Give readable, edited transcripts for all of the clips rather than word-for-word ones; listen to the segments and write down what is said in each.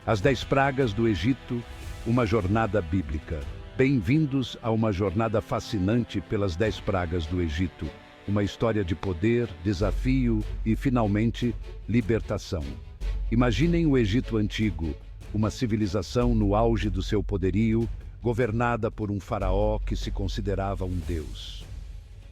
As 10 pragas do Egito, uma jornada bíblica. Bem-vindos a uma jornada fascinante pelas 10 pragas do Egito. Uma história de poder, desafio e, finalmente, libertação. Imaginem o Egito antigo, uma civilização no auge do seu poderio, governada por um faraó que se considerava um deus.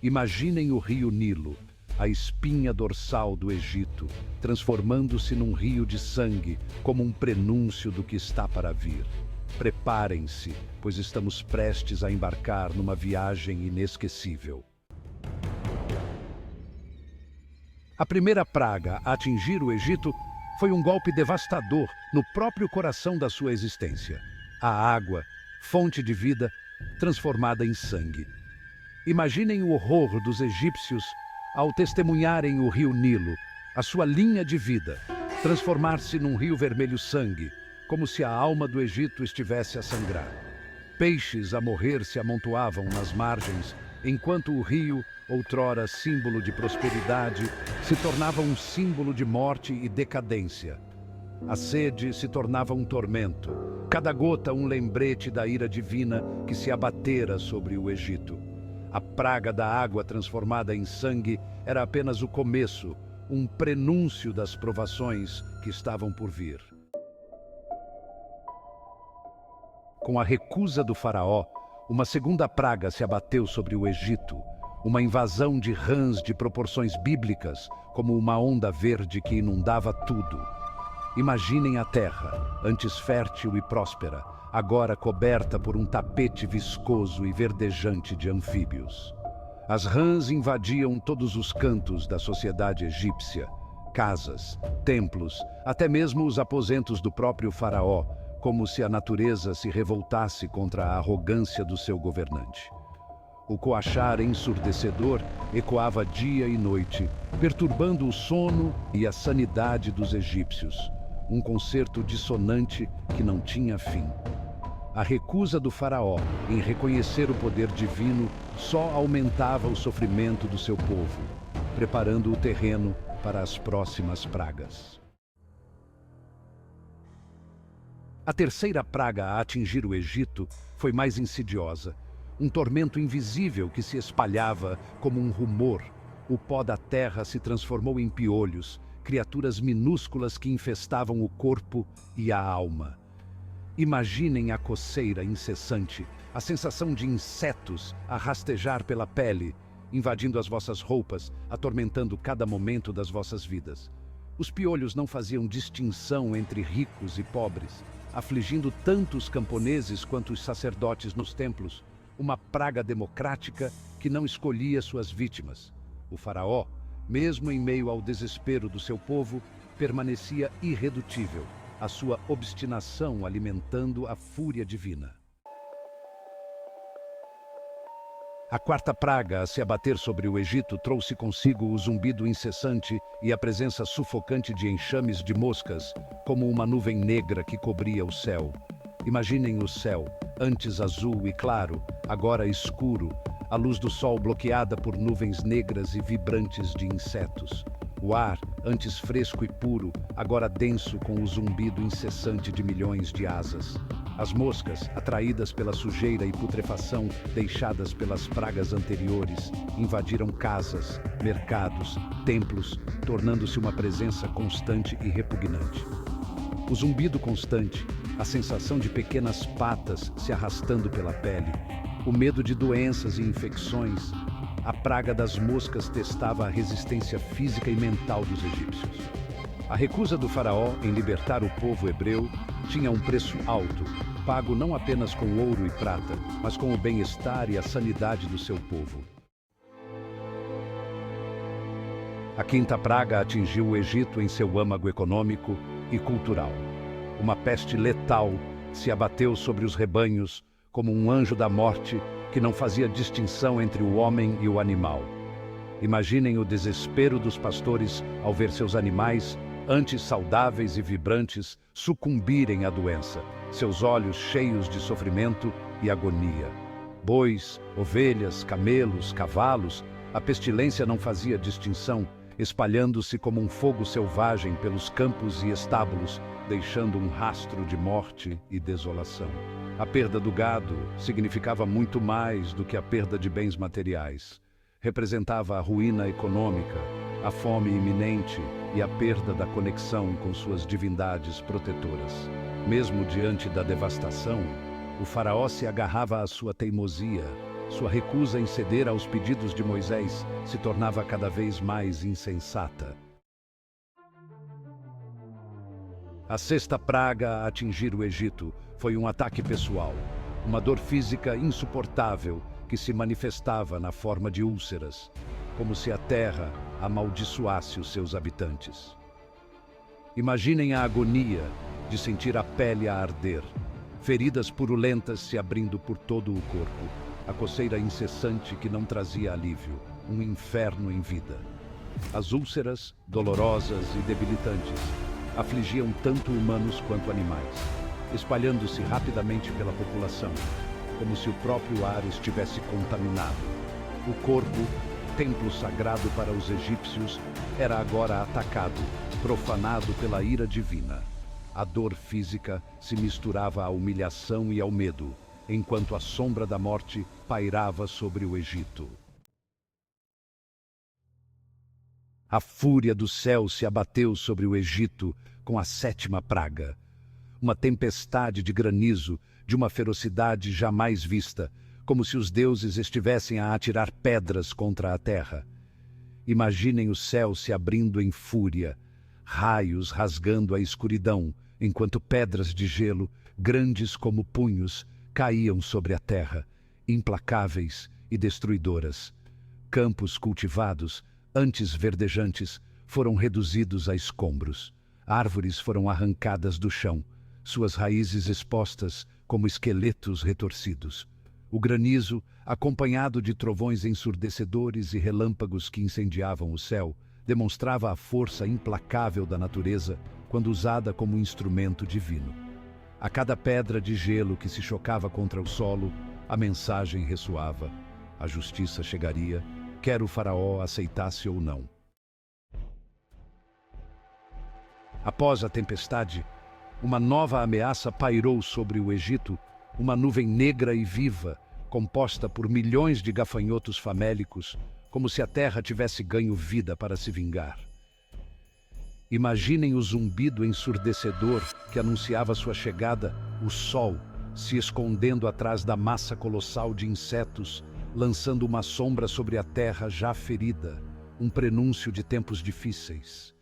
Imaginem o rio Nilo, a espinha dorsal do Egito, transformando-se num rio de sangue, como um prenúncio do que está para vir. Preparem-se, pois estamos prestes a embarcar numa viagem inesquecível. A primeira praga a atingir o Egito foi um golpe devastador no próprio coração da sua existência. A água, fonte de vida, transformada em sangue. Imaginem o horror dos egípcios ao testemunharem o rio Nilo, a sua linha de vida, transformar-se num rio vermelho sangue, como se a alma do Egito estivesse a sangrar. Peixes a morrer se amontoavam nas margens, enquanto o rio, outrora símbolo de prosperidade, se tornava um símbolo de morte e decadência. A sede se tornava um tormento, cada gota um lembrete da ira divina que se abatera sobre o Egito. A praga da água transformada em sangue era apenas o começo, um prenúncio das provações que estavam por vir. Com a recusa do faraó, uma segunda praga se abateu sobre o Egito, uma invasão de rãs de proporções bíblicas, como uma onda verde que inundava tudo. Imaginem a terra, antes fértil e próspera, agora coberta por um tapete viscoso e verdejante de anfíbios. As rãs invadiam todos os cantos da sociedade egípcia, casas, templos, até mesmo os aposentos do próprio faraó, como se a natureza se revoltasse contra a arrogância do seu governante. O coachar ensurdecedor ecoava dia e noite, perturbando o sono e a sanidade dos egípcios, um concerto dissonante que não tinha fim. A recusa do faraó em reconhecer o poder divino só aumentava o sofrimento do seu povo, preparando o terreno para as próximas pragas. A terceira praga a atingir o Egito foi mais insidiosa, um tormento invisível que se espalhava como um rumor. O pó da terra se transformou em piolhos, criaturas minúsculas que infestavam o corpo e a alma. Imaginem a coceira incessante, a sensação de insetos a rastejar pela pele, invadindo as vossas roupas, atormentando cada momento das vossas vidas. Os piolhos não faziam distinção entre ricos e pobres, afligindo tanto os camponeses quanto os sacerdotes nos templos, uma praga democrática que não escolhia suas vítimas. O faraó, mesmo em meio ao desespero do seu povo, permanecia irredutível, a sua obstinação alimentando a fúria divina. A quarta praga a se abater sobre o Egito trouxe consigo o zumbido incessante e a presença sufocante de enxames de moscas, como uma nuvem negra que cobria o céu. Imaginem o céu, antes azul e claro, agora escuro, a luz do sol bloqueada por nuvens negras e vibrantes de insetos. O ar, antes fresco e puro, agora denso com o zumbido incessante de milhões de asas. As moscas, atraídas pela sujeira e putrefação deixadas pelas pragas anteriores, invadiram casas, mercados, templos, tornando-se uma presença constante e repugnante. O zumbido constante, a sensação de pequenas patas se arrastando pela pele, o medo de doenças e infecções. A praga das moscas testava a resistência física e mental dos egípcios. A recusa do faraó em libertar o povo hebreu tinha um preço alto, pago não apenas com ouro e prata, mas com o bem-estar e a sanidade do seu povo. A quinta praga atingiu o Egito em seu âmago econômico e cultural. Uma peste letal se abateu sobre os rebanhos como um anjo da morte que não fazia distinção entre o homem e o animal. Imaginem o desespero dos pastores ao ver seus animais, antes saudáveis e vibrantes, sucumbirem à doença, seus olhos cheios de sofrimento e agonia. Bois, ovelhas, camelos, cavalos, a pestilência não fazia distinção, espalhando-se como um fogo selvagem pelos campos e estábulos, deixando um rastro de morte e desolação. A perda do gado significava muito mais do que a perda de bens materiais. Representava a ruína econômica, a fome iminente e a perda da conexão com suas divindades protetoras. Mesmo diante da devastação, o faraó se agarrava à sua teimosia. Sua recusa em ceder aos pedidos de Moisés se tornava cada vez mais insensata. A sexta praga a atingir o Egito foi um ataque pessoal, uma dor física insuportável que se manifestava na forma de úlceras, como se a terra amaldiçoasse os seus habitantes. Imaginem a agonia de sentir a pele a arder, feridas purulentas se abrindo por todo o corpo, a coceira incessante que não trazia alívio, um inferno em vida. As úlceras, dolorosas e debilitantes, afligiam tanto humanos quanto animais, espalhando-se rapidamente pela população, como se o próprio ar estivesse contaminado. O corpo, templo sagrado para os egípcios, era agora atacado, profanado pela ira divina. A dor física se misturava à humilhação e ao medo, enquanto a sombra da morte pairava sobre o Egito. A fúria do céu se abateu sobre o Egito com a sétima praga. Uma tempestade de granizo, de uma ferocidade jamais vista, como se os deuses estivessem a atirar pedras contra a terra. Imaginem o céu se abrindo em fúria, raios rasgando a escuridão, enquanto pedras de gelo, grandes como punhos, caíam sobre a terra, implacáveis e destruidoras. Campos cultivados, antes verdejantes, foram reduzidos a escombros. Árvores foram arrancadas do chão, suas raízes expostas como esqueletos retorcidos. O granizo, acompanhado de trovões ensurdecedores e relâmpagos que incendiavam o céu, demonstrava a força implacável da natureza quando usada como instrumento divino. A cada pedra de gelo que se chocava contra o solo, a mensagem ressoava. A justiça chegaria, quer o faraó aceitasse ou não. Após a tempestade, uma nova ameaça pairou sobre o Egito, uma nuvem negra e viva, composta por milhões de gafanhotos famélicos, como se a terra tivesse ganho vida para se vingar. Imaginem o zumbido ensurdecedor que anunciava sua chegada, o sol, se escondendo atrás da massa colossal de insetos, lançando uma sombra sobre a terra já ferida, um prenúncio de tempos difíceis.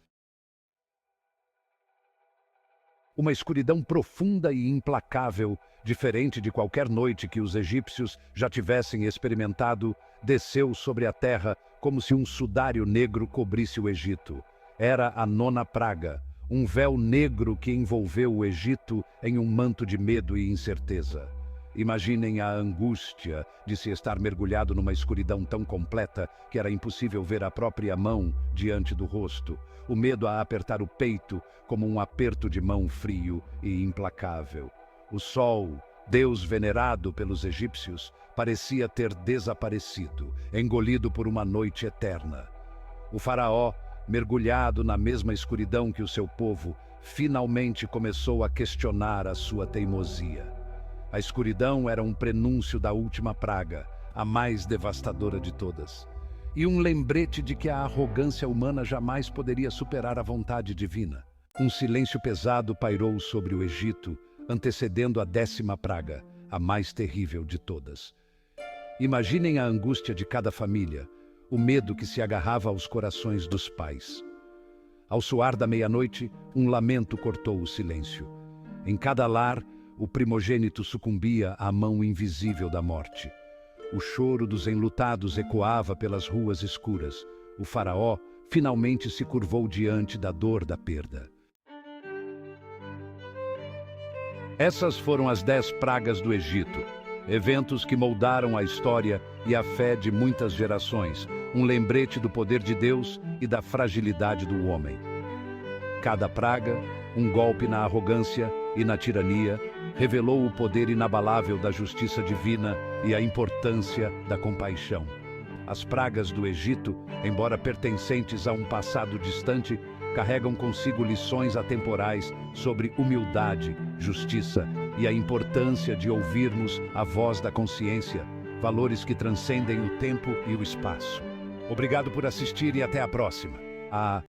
Uma escuridão profunda e implacável, diferente de qualquer noite que os egípcios já tivessem experimentado, desceu sobre a terra como se um sudário negro cobrisse o Egito. Era a nona praga, um véu negro que envolveu o Egito em um manto de medo e incerteza. Imaginem a angústia de se estar mergulhado numa escuridão tão completa que era impossível ver a própria mão diante do rosto, o medo a apertar o peito como um aperto de mão frio e implacável. O sol, Deus venerado pelos egípcios, parecia ter desaparecido, engolido por uma noite eterna. O faraó, mergulhado na mesma escuridão que o seu povo, finalmente começou a questionar a sua teimosia. A escuridão era um prenúncio da última praga, a mais devastadora de todas, e um lembrete de que a arrogância humana jamais poderia superar a vontade divina. Um silêncio pesado pairou sobre o Egito, antecedendo a 10ª praga, a mais terrível de todas. Imaginem a angústia de cada família, o medo que se agarrava aos corações dos pais. Ao soar da meia-noite, um lamento cortou o silêncio. Em cada lar, o primogênito sucumbia à mão invisível da morte. O choro dos enlutados ecoava pelas ruas escuras. O faraó finalmente se curvou diante da dor da perda. Essas foram as 10 pragas do Egito, eventos que moldaram a história e a fé de muitas gerações, um lembrete do poder de Deus e da fragilidade do homem. Cada praga, um golpe na arrogância e na tirania, revelou o poder inabalável da justiça divina e a importância da compaixão. As pragas do Egito, embora pertencentes a um passado distante, carregam consigo lições atemporais sobre humildade, justiça e a importância de ouvirmos a voz da consciência, valores que transcendem o tempo e o espaço. Obrigado por assistir e até a próxima.